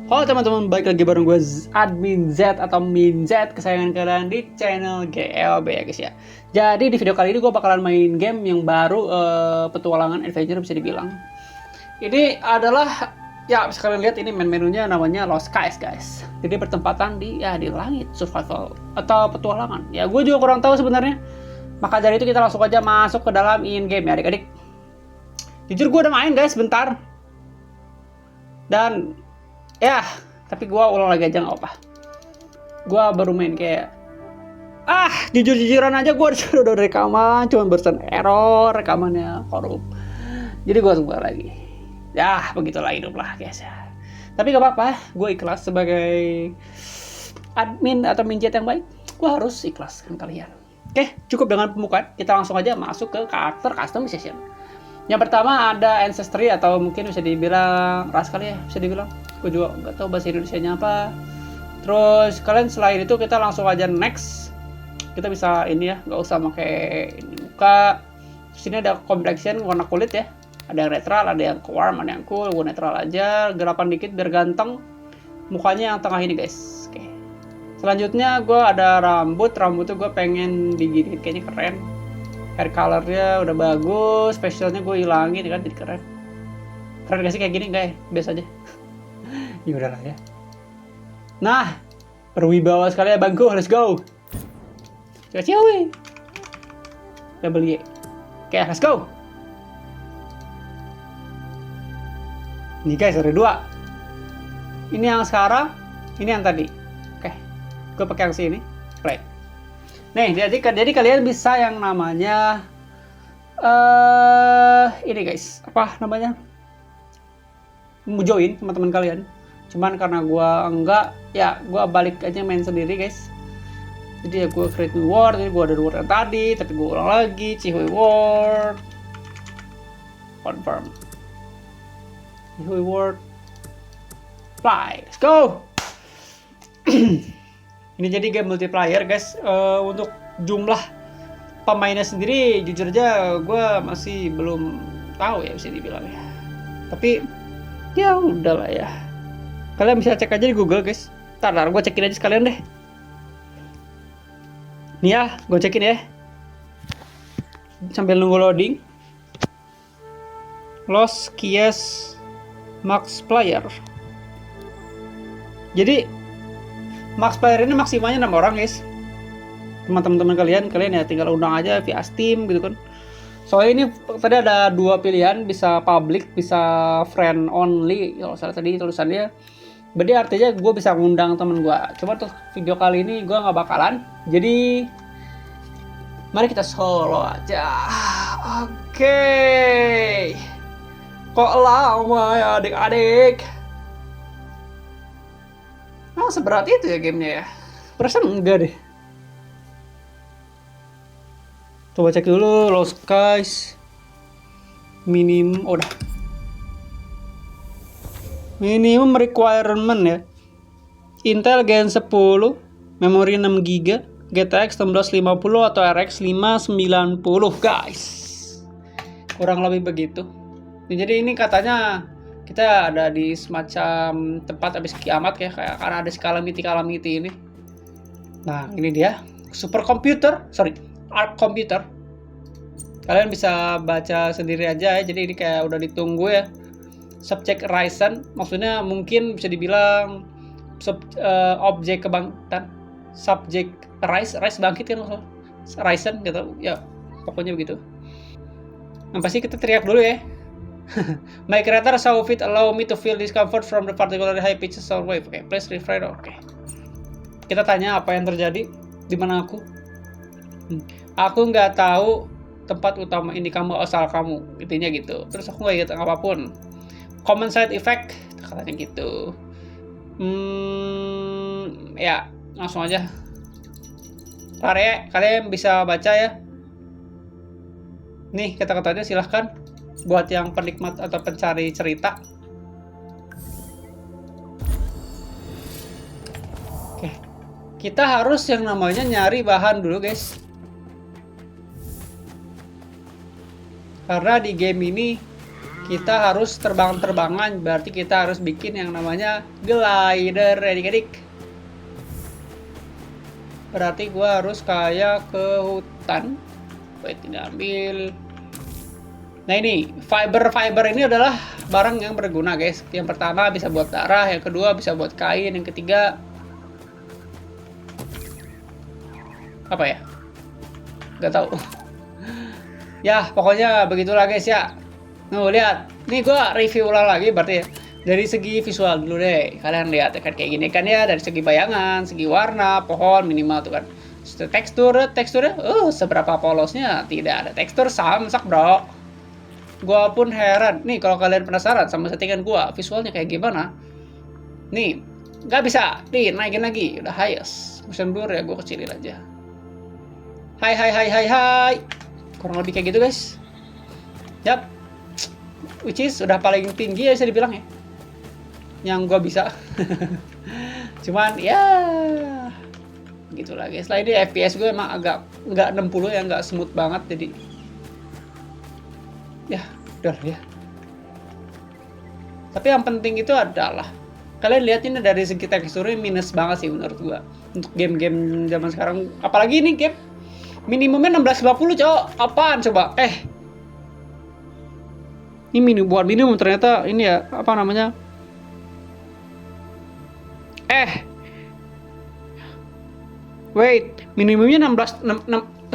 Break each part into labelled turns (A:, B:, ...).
A: Halo teman-teman, balik lagi bareng gue Admin Z atau Min Z kesayangan kalian di channel GLB ya guys ya. Jadi di video kali ini gue bakalan main game yang baru, petualangan adventure bisa dibilang. Ini adalah, ya bisa kalian lihat ini menunya namanya Lost Skies guys. Jadi bertempatan di langit, survival atau petualangan. Ya gue juga kurang tahu sebenarnya. Maka dari itu kita langsung aja masuk ke dalam in game ya adik-adik. Jujur gue udah main guys bentar. Dan ya, tapi gue ulang lagi aja nggak apa. Gue baru main kayak jujur-jujuran aja gue udah rekaman, cuma barusan error rekamannya korup. Jadi gue tunggu lagi. Ya begitulah hidup lah guys ya. Tapi gak apa-apa, gue ikhlas sebagai admin atau minjet yang baik. Gue harus ikhlaskan kalian. Oke, cukup dengan pembukaan. Kita langsung aja masuk ke karakter customization. Yang pertama ada ancestry atau mungkin bisa dibilang ras kali ya, bisa dibilang. Gue juga nggak tahu bahasa Indonesianya apa. Terus kalian selain itu kita langsung aja next. Kita bisa ini ya, nggak usah pakai ini muka. Terus ini ada complexion warna kulit ya. Ada yang netral, ada yang warm, ada yang cool. Gue netral aja, gerapan dikit biar ganteng. Mukanya yang tengah ini guys. Oke. Selanjutnya gue ada rambutnya gue pengen diginiin, kayaknya keren. Hair colornya udah bagus, facialnya gue hilangin kan jadi keren. Keren gak sih kayak gini? Enggak ya? Biasa aja. Ya udahlah ya. Nah, berwibawa sekali ya bangku, let's go. Ciawi. Double Y. Oke, let's go. Nih guys, ada dua. Ini yang sekarang, ini yang tadi. Oke, gue pakai yang sini. Play. Nih, jadi kalian bisa yang namanya ini guys, apa namanya? Mau join teman-teman kalian. Cuman karena gua enggak, ya gua balik aja main sendiri guys. Jadi ya gua create new world, jadi gua ada reward yang tadi, tapi gua ulang lagi, Cihui world. Confirm. Cihui world. Fly, let's go. Ini jadi game multiplayer guys. Untuk jumlah pemainnya sendiri jujur aja gue masih belum tahu ya bisa dibilang ya. Tapi ya udahlah ya. Kalian bisa cek aja di Google guys. Ntar gue cekin aja sekalian deh. Nih ya, gue cekin ya. Sambil nunggu loading. Lost Skies Max Player. Jadi max player ini maksimalnya 6 orang guys. Teman-teman kalian ya tinggal undang aja via Steam gitu kan. Soalnya ini tadi ada dua pilihan, bisa public, bisa friend only. Kalau salah tadi tulisannya. Berarti artinya gue bisa ngundang temen gue. Cuma untuk video kali ini gue nggak bakalan. Jadi mari kita solo aja. Oke. Kok lama ya adik-adik? Nah, seberat itu ya gamenya ya. Perasaan enggak deh. Coba cek dulu Lost Skies. Udah. Minimum requirement ya. Intel Gen 10, memori 6GB, GTX 1650 atau RX 590 guys. Kurang lebih begitu. Jadi ini katanya kita ada di semacam tempat habis kiamat ya, kayak karena ada calamity ini. Nah, ini dia Arc Computer. Kalian bisa baca sendiri aja ya. Jadi ini kayak udah ditunggu ya. Subject Ryzen, maksudnya mungkin bisa dibilang objek kebangkitan. Subject Rise bangkit kan maksudnya. Ryzen gitu. Ya, pokoknya begitu. Yang pasti kita teriak dulu ya. My creator saw fit allow me to feel discomfort from the particularly high pitch sound wave. Oke, please refresh. Oke. Kita tanya apa yang terjadi di mana aku. Aku nggak tahu tempat utama ini kamu asal kamu. Intinya gitu. Terus aku nggak ingat apapun. Common side effect katanya gitu. Ya langsung aja. Ntar ya, kalian bisa baca ya. Nih kata-katanya silahkan. Buat yang penikmat atau pencari cerita. Oke. Kita harus yang namanya nyari bahan dulu guys. Karena di game ini kita harus terbang-terbangan, berarti kita harus bikin yang namanya glider, adik-adik. Berarti gua harus kayak ke hutan. Wait, tidak ambil. Nah ini, fiber ini adalah barang yang berguna guys. Yang pertama bisa buat darah, yang kedua bisa buat kain, yang ketiga apa ya? Gak tahu. Ya, pokoknya begitulah guys ya. Nuh, lihat. Nih gua review ulang lagi berarti ya. Dari segi visual dulu deh. Kalian lihat ya kan kayak gini kan ya, dari segi bayangan, segi warna, pohon minimal tuh kan. Teksturnya seberapa polosnya? Tidak ada tekstur, samsak, Bro. Gua pun heran. Nih, kalau kalian penasaran sama settingan gua, visualnya kayak gimana? Nih, nggak bisa. Nih, naikin lagi. Udah highest. Motion blur ya, gua kecilin aja. Hai. Kurang lebih kayak gitu, guys. Yap. Which is udah paling tinggi ya bisa dibilang ya. Yang gua bisa. Cuman ya gitulah guys. Lah ini FPS gue emang agak nggak 60 ya, nggak smooth banget jadi ya udah ya. Tapi yang penting itu adalah kalian lihat ini dari segi teksturnya minus banget sih menurut gua untuk game-game zaman sekarang. Apalagi ini game minimumnya 1650 cowok. Apaan coba? Ini buat minimum ternyata ini ya apa namanya? Wait, minimumnya 1060.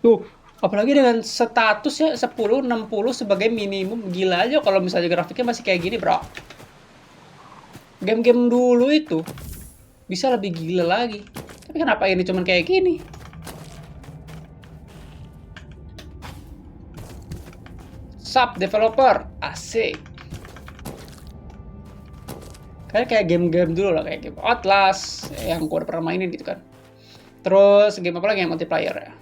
A: Tuh, apalagi dengan status ya 1060 sebagai minimum. Gila aja kalau misalnya grafiknya masih kayak gini, Bro. Game-game dulu itu bisa lebih gila lagi. Tapi kenapa ini cuman kayak gini? Sub developer, asik. Kayak game-game dulu lah, kayak game Outlast yang gue udah pernah mainin gitu kan. Terus game apa lagi yang multiplayer ya?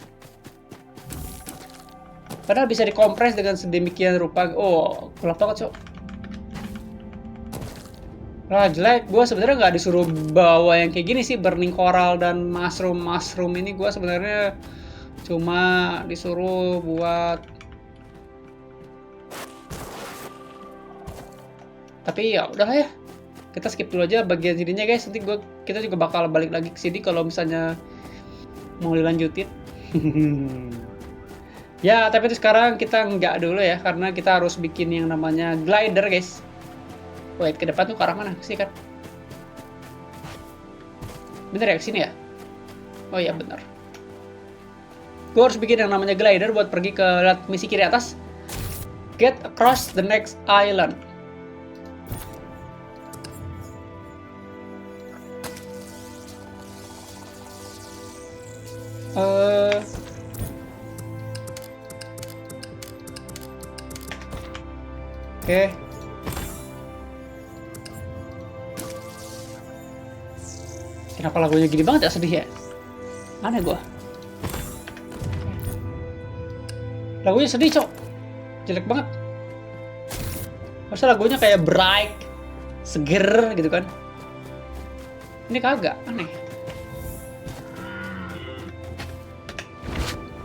A: Padahal bisa dikompres dengan sedemikian rupa. Oh, gelap banget, Cok. Lah jelek, gue sebenarnya nggak disuruh bawa yang kayak gini sih, burning coral dan mushroom ini. Gue sebenarnya cuma disuruh buat. Tapi ya udahlah ya, kita skip dulu aja bagian sininya guys. Nanti kita juga bakal balik lagi ke sini kalau misalnya mau dilanjutin. Ya, tapi itu sekarang kita nggak dulu ya, karena kita harus bikin yang namanya glider guys. Wait, ke depan tuh ke arah mana sih kan? Bener ya, ke sini ya? Oh iya bener. Gue harus bikin yang namanya glider buat pergi ke misi kiri atas. Get across the next island. Oke. Kenapa lagunya gini banget ya, sedih ya? Aneh gua. Lagunya sedih, Cok. Jelek banget. Masa lagunya kayak bright, seger gitu kan. Ini kagak, aneh.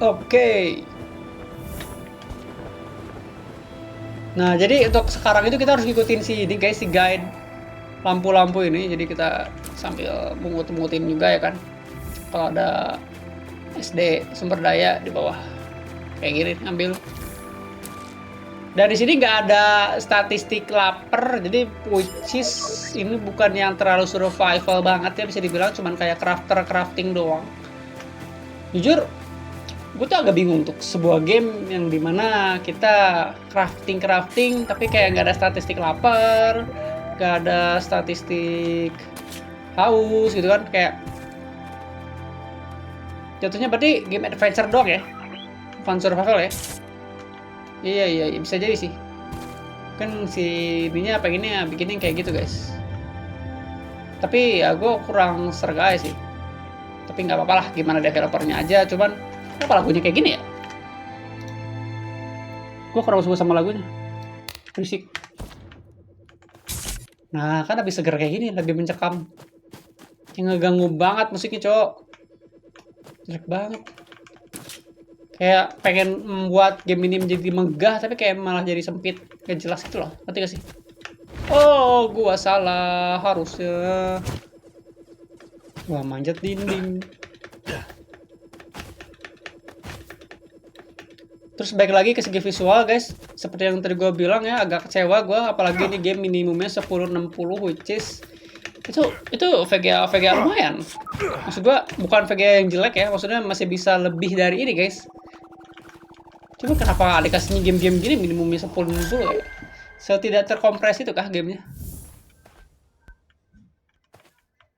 A: Oke. Nah, jadi untuk sekarang itu kita harus ngikutin ini guys, si guide lampu-lampu ini. Jadi kita sambil mungut-mungutin juga ya kan. Kalau ada SD sumber daya di bawah. Kayak gini ngambil. Dan di sini nggak ada statistik lapar, jadi which is ini bukan yang terlalu survival banget ya, bisa dibilang cuman kayak crafting doang. Jujur, gue tuh agak bingung untuk sebuah game yang dimana kita crafting tapi kayak nggak ada statistik lapar, nggak ada statistik haus gitu kan, kayak jatuhnya berarti game adventure doang ya, bukan survival ya. Iya bisa jadi sih, kan si ininya pengennya bikin yang kayak gitu guys, tapi ya gue kurang serga sih. Tapi nggak apa-apa lah, gimana developernya aja. Cuman kenapa lagunya kayak gini ya? Gue kurang suka sama lagunya, berisik. Nah kan lebih seger kayak gini, lebih mencekam. Yang ngeganggu banget musiknya, cowok. Jelek banget. Kayak pengen membuat game ini menjadi megah, tapi kayak malah jadi sempit, gak jelas gitu loh. Ngerti gak sih? Oh, gua salah harusnya. Wah, manjat dinding. Terus balik lagi ke segi visual guys, seperti yang tadi gue bilang ya, agak kecewa gue, apalagi ini game minimumnya 1060, which is itu VGA lumayan. Maksud gue bukan VGA yang jelek ya, maksudnya masih bisa lebih dari ini guys. Cuma kenapa dikasihnya game-game gini minimumnya 1060 ya? Tidak terkompres itu kah gamenya?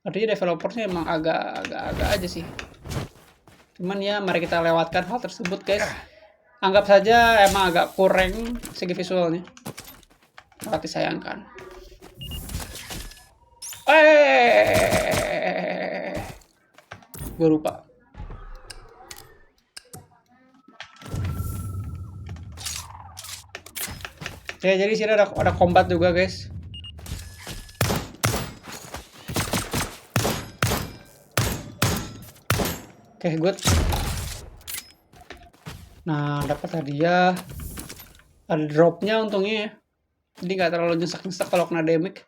A: Artinya developernya emang agak aja sih. Cuman ya mari kita lewatkan hal tersebut guys. Anggap saja emang agak kurang segi visualnya. Sangat disayangkan. Gue lupa. Ya, jadi sini ada combat juga guys. Oke, good. Nah, dapat hadiah. Ada dropnya untungnya ya. Jadi nggak terlalu nyesek-nyesek kalau kena damage.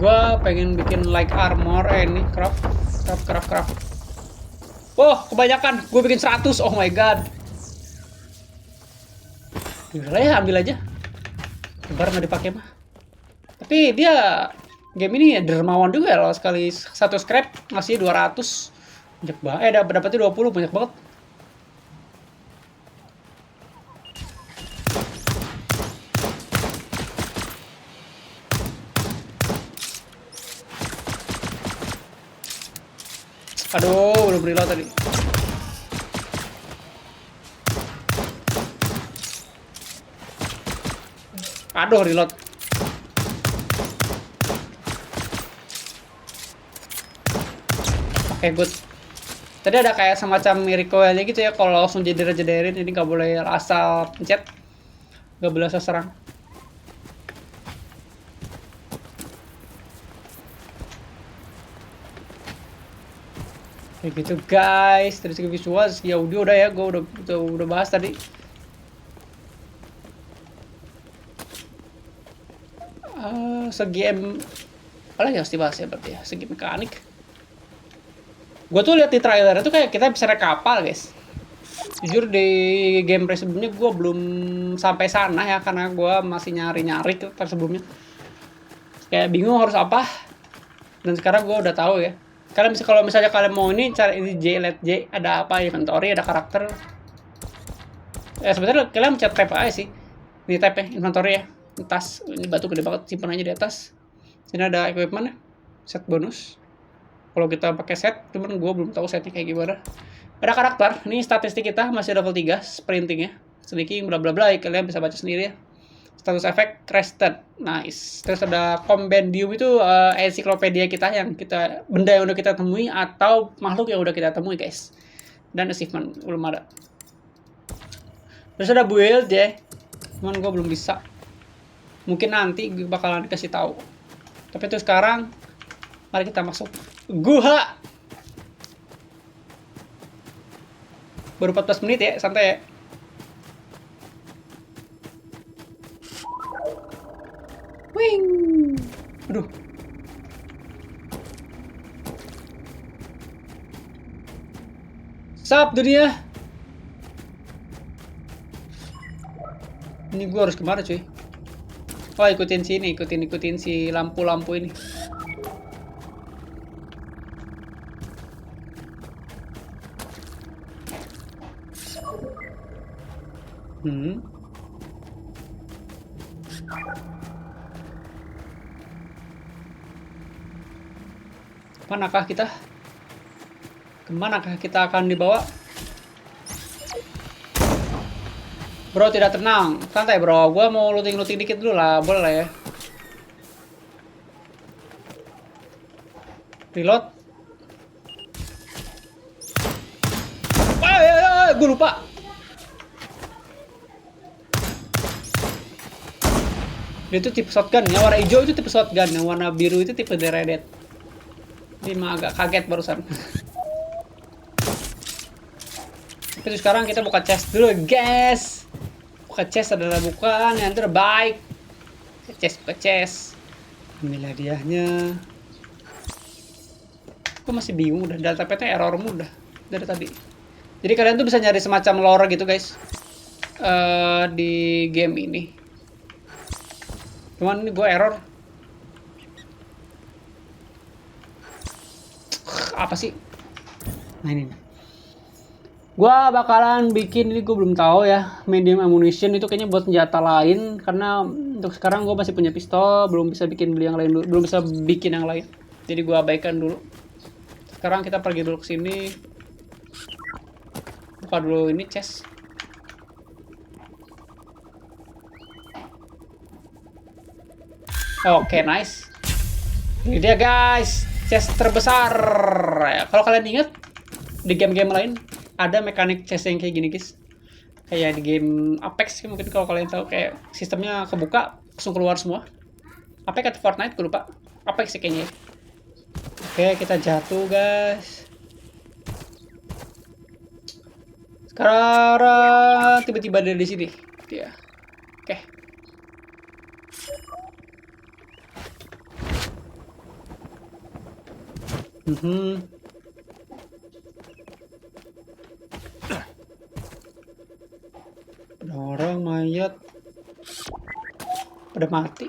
A: Gua pengen bikin like armor ini craft. Oh, kebanyakan. Gue bikin 100. Oh my god. Udah ya, ambil aja. Lebar nggak dipakai mah. Tapi dia game ini ya dermawan juga loh, sekali satu scrap ngasih 200. Banyak banget. Dapatnya 20, banyak banget. Aduh, belum reload tadi. Aduh, reload. Oke, good. Tadi ada kayak semacam recoil aja gitu ya, kalau langsung jeder-jederin ini nggak boleh asal pencet. Nggak boleh asal serang. Kayak gitu guys, dari segi visual, segi audio udah ya, gue udah bahas tadi. Segi apa lagi harus dibahas ya berarti ya, segi mekanik. Gue tuh lihat di trailer itu kayak kita bisa naik kapal guys. Jujur di gameplay sebelumnya gue belum sampai sana ya, karena gue masih nyari-nyari sebelumnya. Kayak bingung harus apa. Dan sekarang gue udah tahu ya. Kalau misalnya kalian mau ini, cari ini let J, ada apa, inventory, ada karakter. Ya sebenarnya kalian mencet tab aja sih. Ini tab ya, inventory ya. Tas, ini batu gede banget, simpan aja di atas. Sini ada equipment ya, set bonus. Kalau kita pakai set, cuman gue belum tahu setnya kayak gimana. Ada karakter, ini statistik kita masih level 3, sprinting ya. Sneaking, bla bla bla, kalian bisa baca sendiri ya. Status efek rested, nice. Terus ada compendium itu ensiklopedia kita benda yang udah kita temui atau makhluk yang udah kita temui guys. Dan achievement belum ada. Terus ada build ya, cuman gue belum bisa. Mungkin nanti gue bakalan dikasih tahu. Tapi itu sekarang, mari kita masuk gua. Baru 14 menit ya, santai ya. Wing. Aduh. Sap dunia. Ini gua harus kemana cuy? Oh, ikutin sini, ikutin si lampu-lampu ini. Manakah kita? Kemanakah kita akan dibawa? Bro, tidak tenang. Santai bro, gue mau looting dikit dulu lah. Boleh lah ya. Reload. Gue lupa. Dia itu tipe shotgun, yang warna hijau itu tipe shotgun, yang warna biru itu tipe deredet. Ini mah agak kaget barusan. Tapi sekarang kita buka chest dulu, guys. Buka chest adalah bukan yang terbaik. Buka chest. Ambil hadiahnya. Aku masih bingung, udah database-nya error mudah dari tadi. Jadi kalian tuh bisa nyari semacam lore gitu, guys. Di game ini. Cuman ini gue error. Apa sih? Nah ini. Gua bakalan bikin ini, gue belum tahu ya. Medium ammunition itu kayaknya buat senjata lain, karena untuk sekarang gue masih punya pistol, belum bisa bikin beli yang lain dulu, belum bisa bikin yang lain. Jadi gue abaikan dulu. Sekarang kita pergi dulu ke sini. Buka dulu ini chest. Oke, nice. Ini dia guys, chest terbesar. Ya, kalau kalian ingat di game-game lain ada mekanik chest yang kayak gini guys. Kayak di game Apex mungkin kalau kalian tahu, kayak sistemnya kebuka langsung keluar semua. Apex atau Fortnite gue lupa. Apex sih kayaknya. Oke, kita jatuh guys. Sekarang tiba-tiba ada di sini. Dia. Oke. Ada orang mayat. Pada mati.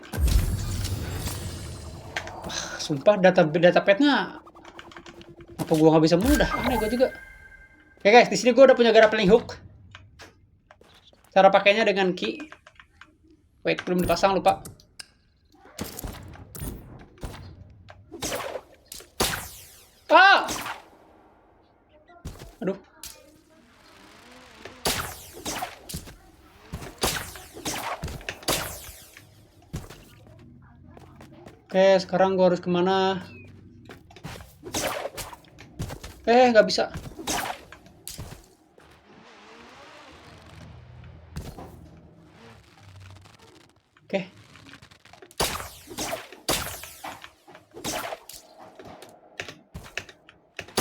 A: Wah, sumpah datapad-nya apa gua nggak bisa mudah? Aneh gua juga. Oke guys, di sini gua udah punya grappling hook. Cara pakainya dengan key. Wait, belum dipasang, lupa. Ah! Aduh. Oke, sekarang gua harus kemana? Nggak bisa. Oke.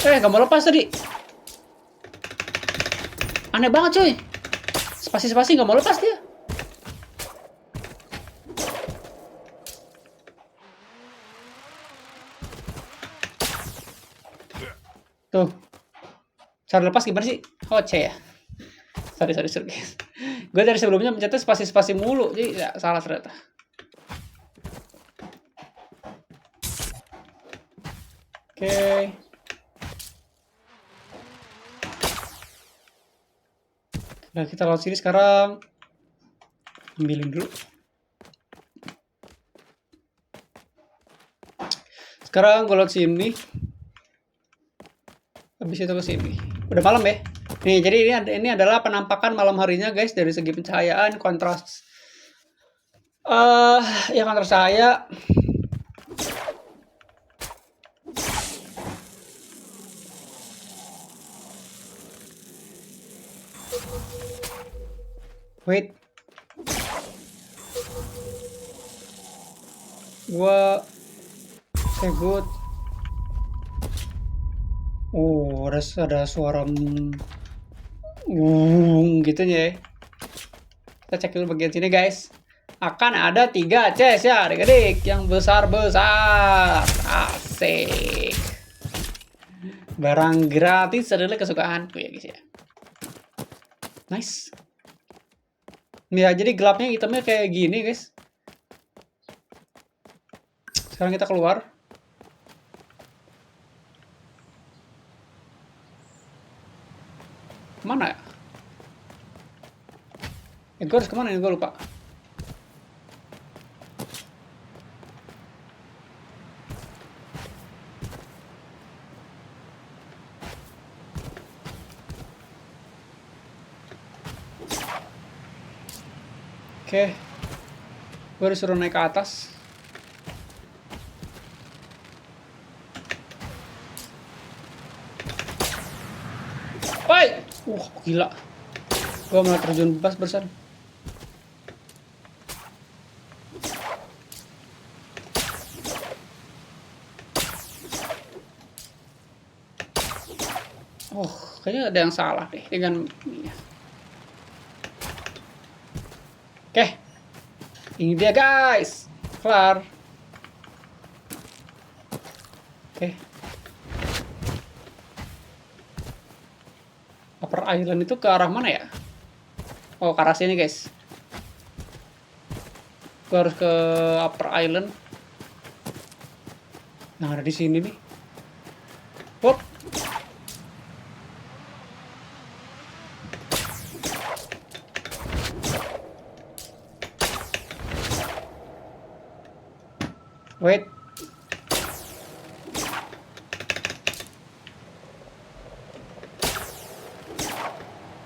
A: Nggak mau lepas tadi. Aneh banget cuy. Spasi-spasi nggak mau lepas dia. Tuh. Cara lepas gimana sih? Oh, C ya. Sorry. Gue dari sebelumnya mencetnya spasi-spasi mulu. Jadi ya, salah ternyata. Oke. Nah, kita lawan sini sekarang. Ambilin dulu. Sekarang gue lawan sini. Habis itu ke sini. Udah malam ya. Nih, jadi ini adalah penampakan malam harinya guys, dari segi pencahayaan, kontras. Ya kontras cahaya. Wait. Gua good. Ada suara gitu ya. Kita cek dulu bagian sini guys. Akan ada 3 chest ya adik-adik, yang besar-besar. Asik. Barang gratis adalah kesukaanku ya guys ya. Nice. Ya, jadi gelapnya hitamnya kayak gini guys. Sekarang kita keluar. Mana ya? Gue harus kemana ya? Gue lupa. Oke. Gue disuruh naik ke atas. Woi! Gila. Gua malah terjun bebas barusan. Oh, kayaknya ada yang salah deh dengan ininya. Oke, ini dia guys, kelar. Oke, Upper Island itu ke arah mana ya? Oh, ke arah sini guys. Gue harus ke Upper Island. Nah, ada di sini nih. Hop. Wait.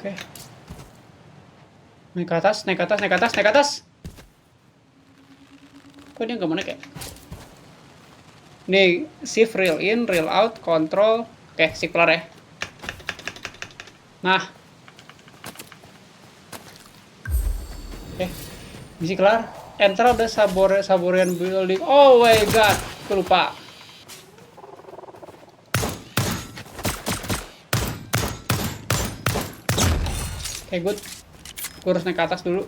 A: Oke. Naik ke atas, naik ke atas, naik ke atas, naik ke atas. Kok dia nggak mau naik ya? Nih, shift rail in, rail out, control. Oke, shift kelar ya. Nah. Oke, misi kelar. Enter the Saborian building. Oh my god, gue lupa. Oke, good. Gue harus naik ke atas dulu.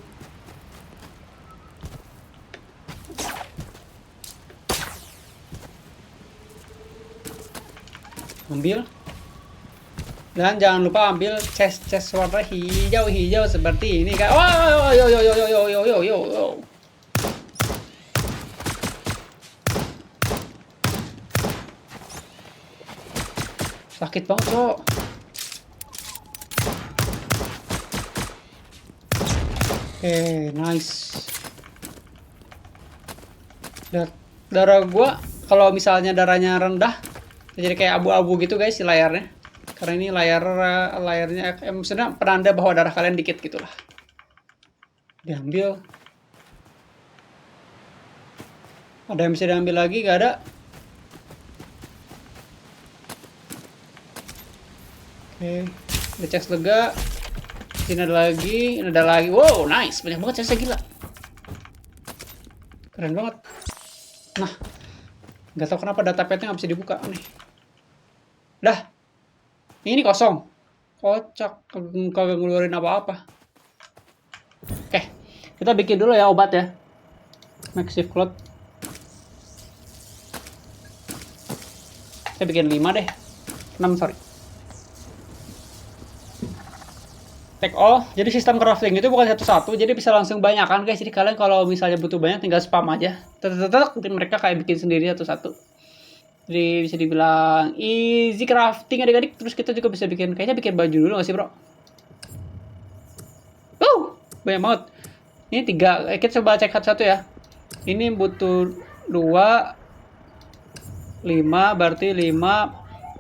A: Ambil. Dan jangan lupa ambil chest warna hijau seperti ini kan. Oh, yo yo yo yo yo yo yo yo yo. Sakit banget, Cok. Oke, nice. Darah gua kalau misalnya darahnya rendah jadi kayak abu-abu gitu guys di layarnya. Karena ini layarnya maksudnya penanda bahwa darah kalian dikit gitulah. Diambil. Ada yang bisa diambil lagi? Gak ada. Oke, udah cek lega. Sini ada lagi, ini ada lagi. Wow, nice, banyak banget chestnya, gila. Keren banget. Nah, nggak tahu kenapa datapadnya nggak bisa dibuka nih. Dah, ini kosong. Kocak, kagak ngeluarin apa-apa. Oke, kita bikin dulu ya obat ya. Maxive Cloud. Saya bikin 5 deh. 6, sorry. Take all. Jadi sistem crafting itu bukan satu-satu, jadi bisa langsung banyak kan guys. Jadi kalian kalau misalnya butuh banyak tinggal spam aja. Tetep mereka kayak bikin sendiri satu-satu. Jadi bisa dibilang easy crafting adik-adik. Terus kita juga bisa kayaknya bikin baju dulu gak sih bro? Banyak banget. Ini 3. Kita coba cek satu ya. Ini butuh 2, 5, berarti 5,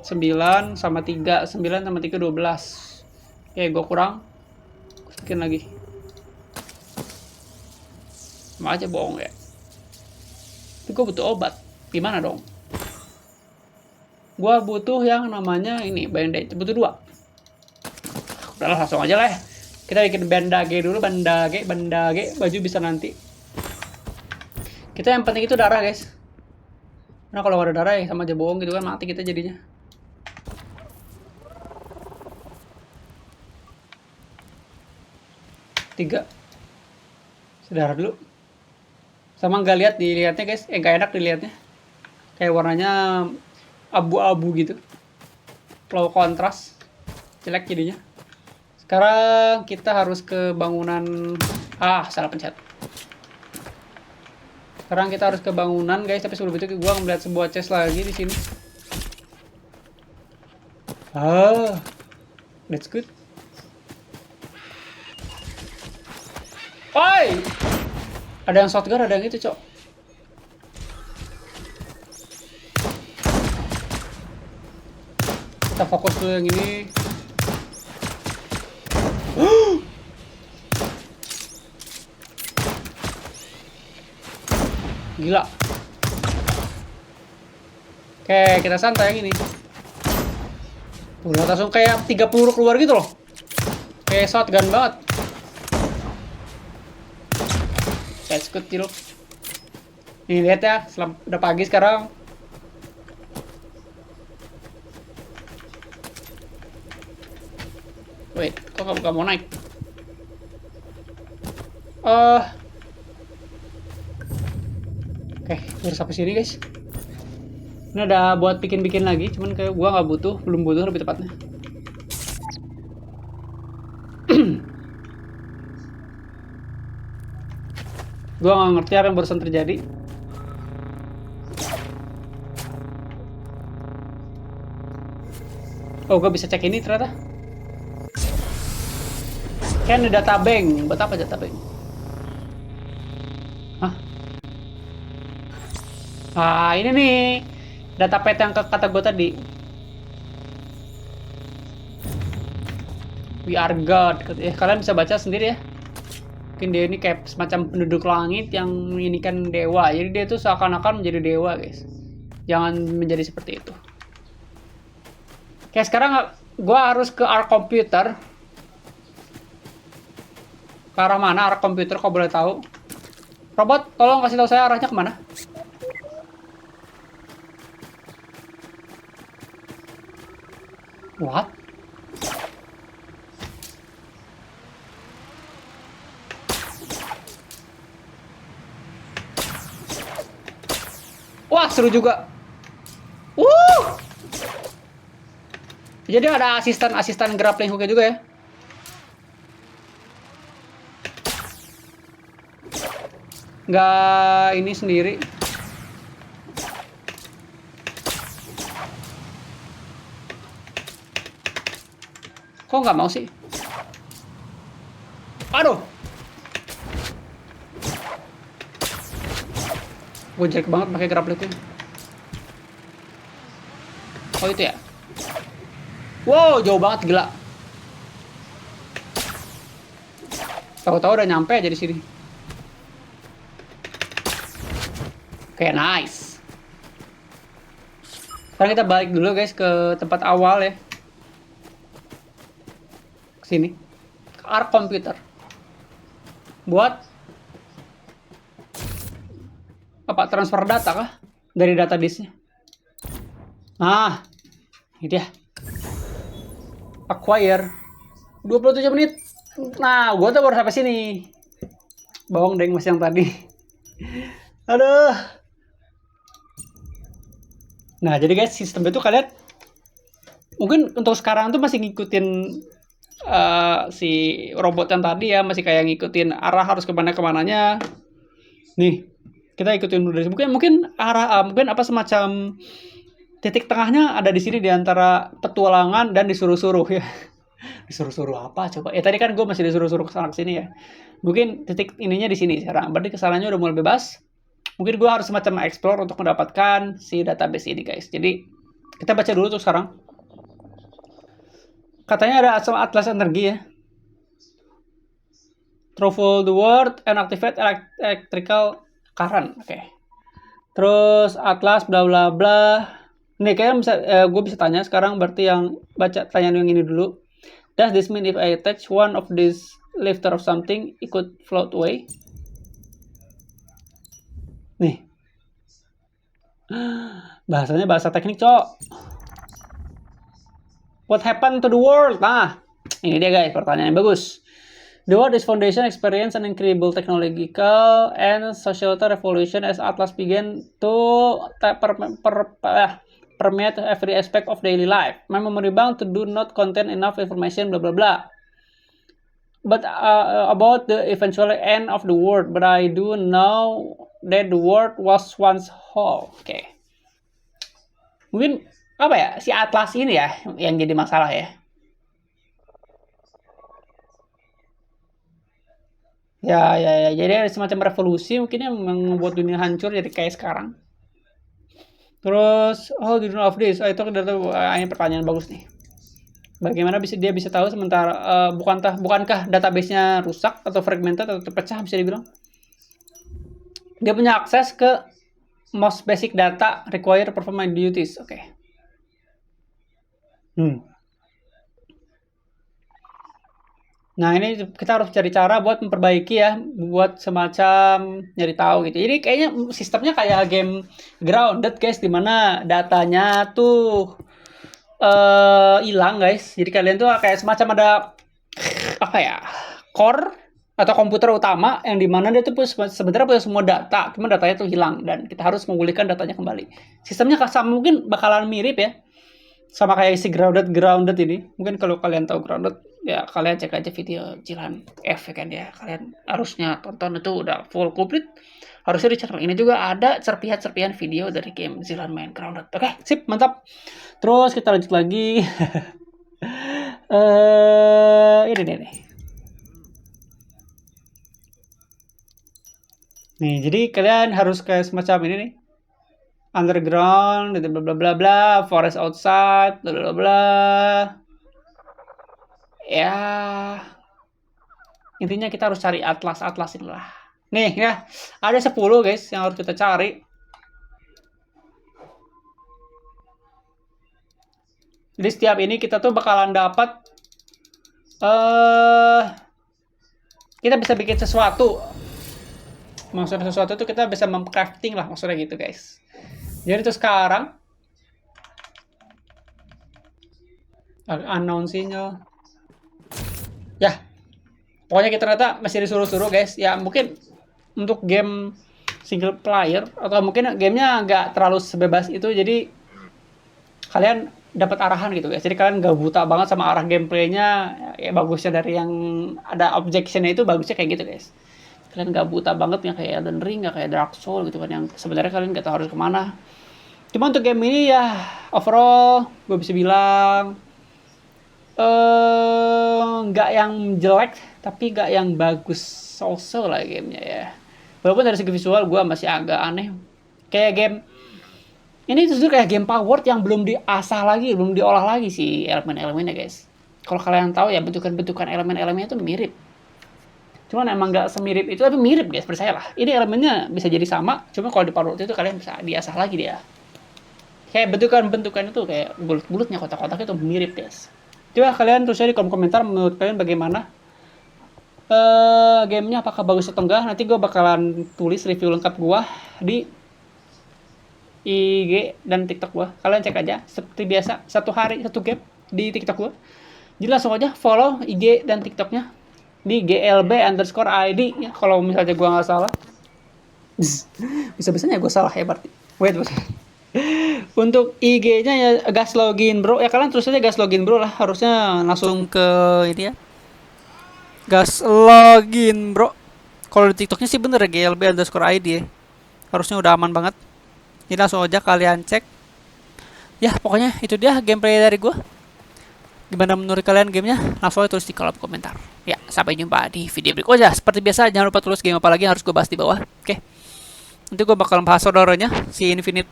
A: 9 sama 3. 9 sama 3, 12. Oke, gue kurang. Bikin lagi. Sama aja bohong ya. Tapi gue butuh obat. Gimana dong? Gue butuh yang namanya ini, bandage. Butuh 2. Udahlah, langsung aja lah ya. Kita bikin bandage dulu. Bandage. Baju bisa nanti. Kita yang penting itu darah guys. Karena kalau gak ada darah ya sama aja bohong gitu kan. Mati kita jadinya. Tiga. Sedarah dulu. Sama nggak dilihatnya guys. Nggak enak dilihatnya. Kayak warnanya abu-abu gitu. Low kontras. Jelek jadinya. Sekarang kita harus ke bangunan. Salah pencet. Sekarang kita harus ke bangunan guys. Tapi sebelum itu gue ngeliat sebuah chest lagi di sini. That's good. Oi! Ada yang shotgun, ada yang itu, Cok. Kita fokus dulu yang ini. Gila. Oke, kita santai yang ini. Udah langsung kayak 3 peluru keluar gitu loh. Kayak shotgun banget. That's good, Cil. Nih, lihat ya. Udah pagi sekarang. Wait, kok nggak mau naik? Oke, harus sampai sini guys. Ini ada buat bikin-bikin lagi, cuman kayak gua nggak butuh, belum butuh lebih tepatnya. Gua nggak ngerti apa yang barusan terjadi. Oh, gua bisa cek ini ternyata. Kan ada data bank. Buat apa data bank? Hah? Ah, ini nih. Data pet yang kata gue tadi. We are God. Kalian bisa baca sendiri ya. Mungkin dia ini kayak semacam penduduk langit yang menginginkan dewa. Jadi dia tuh seakan-akan menjadi dewa, guys. Jangan menjadi seperti itu. Oke, sekarang gue harus ke arc computer. Ke arah mana arc computer, kau boleh tahu? Robot, tolong kasih tahu saya arahnya kemana. What? Wah, seru juga. Jadi ada asisten grappling hook juga ya. Nggak ini sendiri. Kok nggak mau sih? Aduh. Gue jelek banget pakai grappling hook. Oh itu ya. Wow, jauh banget, gila. Tahu-tahu udah nyampe aja di sini. Oke, nice. Sekarang kita balik dulu guys ke tempat awal ya. Ke sini. Ke arc computer. Buat apa? Transfer data kah? Dari database-nya. Nah, ini dia. Acquire 27 menit. Nah, gue tuh baru sampai sini. Bawang deng masih yang tadi. Aduh. Nah, jadi guys, sistem itu kalian mungkin untuk sekarang tuh masih ngikutin si robot yang tadi ya, masih kayak ngikutin arah harus kemananya. Nih, kita ikutin dulu dari mungkin arah mungkin apa semacam titik tengahnya ada di sini di antara petualangan dan disuruh-suruh ya. Disuruh-suruh apa coba? Ya tadi kan gue masih disuruh-suruh ke sana sini ya. Mungkin titik ininya di sini sekarang. Berarti kesananya udah mulai bebas. Mungkin gue harus semacam explore untuk mendapatkan si database ini guys. Jadi kita baca dulu tuh sekarang. Katanya ada atlas energi ya. Travel the world and activate electrical current. Oke. Terus atlas bla bla bla. Nih kayaknya bisa gue bisa tanya sekarang, berarti yang baca tanya yang ini dulu. Does this mean if I touch one of these lifter of something, it could float away? Nih. Bahasanya bahasa teknik, cok. What happened to the world? Nah, ini dia guys, pertanyaan yang bagus. The world is foundation experience an incredible technological and societal revolution as Atlas began to permeate every aspect of daily life. My memory bank do not contain enough information, blah blah blah. But about the eventual end of the world, but I do know that the world was once whole. Oke. Mungkin apa ya, si Atlas ini ya yang jadi masalah ya. Ya, jadi ada semacam revolusi mungkin yang membuat dunia hancur jadi kayak sekarang. Terus, how do you know of this? Itu ini pertanyaan bagus nih. Bagaimana dia bisa tahu sementara bukankah database-nya rusak atau fragmented atau terpecah bisa dibilang? Dia punya akses ke most basic data required perform my duties. Oke. Nah, ini kita harus cari cara buat memperbaiki ya, buat semacam nyari tahu gitu. Jadi kayaknya sistemnya kayak game Grounded guys, dimana datanya tuh hilang guys. Jadi kalian tuh kayak semacam ada apa ya, core atau komputer utama yang dimana dia tuh sebenarnya punya semua data, cuma datanya tuh hilang dan kita harus memulihkan datanya kembali. Sistemnya sama, mungkin bakalan mirip ya, sama kayak si Grounded ini. Mungkin kalau kalian tahu Grounded, ya kalian cek aja video Jilan F ya kan ya. Kalian harusnya tonton, itu udah full complete. Harusnya di channel ini juga ada serpihan-serpihan video dari game Zilan main Grounded. Oke, sip, mantap. Terus kita lanjut lagi. Ini nih. Nih, jadi kalian harus kayak semacam ini nih. Underground, bla bla bla bla, forest outside, bla bla bla. Ya, intinya kita harus cari atlas inilah. Nih ya, ada 10 guys yang harus kita cari. Jadi setiap ini kita tuh bakalan dapat kita bisa bikin sesuatu. Maksudnya sesuatu itu kita bisa memcrafting lah, maksudnya gitu guys. Jadi itu sekarang unknown signal. Ya, pokoknya kita ternyata masih disuruh-suruh guys. Ya mungkin untuk game single player atau mungkin gamenya nggak terlalu sebebas itu, jadi kalian dapat arahan gitu guys. Jadi kalian nggak buta banget sama arah gameplaynya. Ya bagusnya dari yang ada objectionnya itu bagusnya kayak gitu guys. Kalian nggak buta banget yang kayak Elden Ring, nggak kayak Dark Souls gitu kan, yang sebenarnya kalian nggak tahu harus kemana. Cuma untuk game ini ya overall gue bisa bilang nggak yang jelek tapi nggak yang bagus so-so lah gamenya ya. Walaupun dari segi visual gue masih agak aneh, kayak game ini justru kayak game powered yang belum diasah lagi, belum diolah lagi sih elemen-elemennya guys. Kalau kalian tahu ya bentukan-bentukan elemen-elemennya itu mirip. Cuman emang nggak semirip itu, tapi mirip guys, percayalah. Ini elemennya bisa jadi sama, cuma kalau di Power itu kalian bisa diasah lagi dia. Kayak bentukan-bentukan itu kayak bulut-bulutnya, kotak-kotak itu mirip guys. Coba kalian tulis di kolom komentar menurut kalian bagaimana gamenya, apakah bagus atau enggak. Nanti gue bakalan tulis review lengkap gue di IG dan TikTok gue. Kalian cek aja seperti biasa, satu hari satu game di TikTok gue. Jadi langsung aja follow IG dan TikToknya di glb_id ya, kalau misalnya gue nggak salah. Bisa-bisanya gue salah ya berarti. Wait. Untuk IG-nya ya gas login bro, ya kalian terus aja gas login bro lah, harusnya langsung ke ini ya, gas login bro. Kalau di TikToknya sih bener ya, glb_id ya, harusnya udah aman banget. Jadi langsung aja kalian cek ya. Pokoknya itu dia gameplay dari gue. Gimana menurut kalian gamenya? Langsung aja tulis di kolom komentar. Ya, sampai jumpa di video berikutnya. Seperti biasa, jangan lupa tulis game apa lagi yang harus gue bahas di bawah. Oke. Nanti gue bakal bahas saudaranya, si Infinite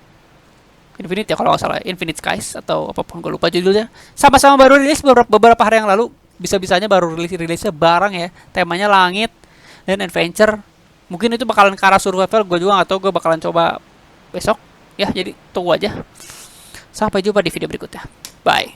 A: ya kalau nggak salah, Infinite Skies atau apapun, gue lupa judulnya. Sama-sama baru rilis beberapa hari yang lalu. Bisa-bisanya baru rilisnya bareng ya. Temanya langit dan adventure. Mungkin itu bakalan ke arah survival, gue juga nggak tahu. Gue bakalan coba besok. Ya, jadi tunggu aja. Sampai jumpa di video berikutnya. Bye.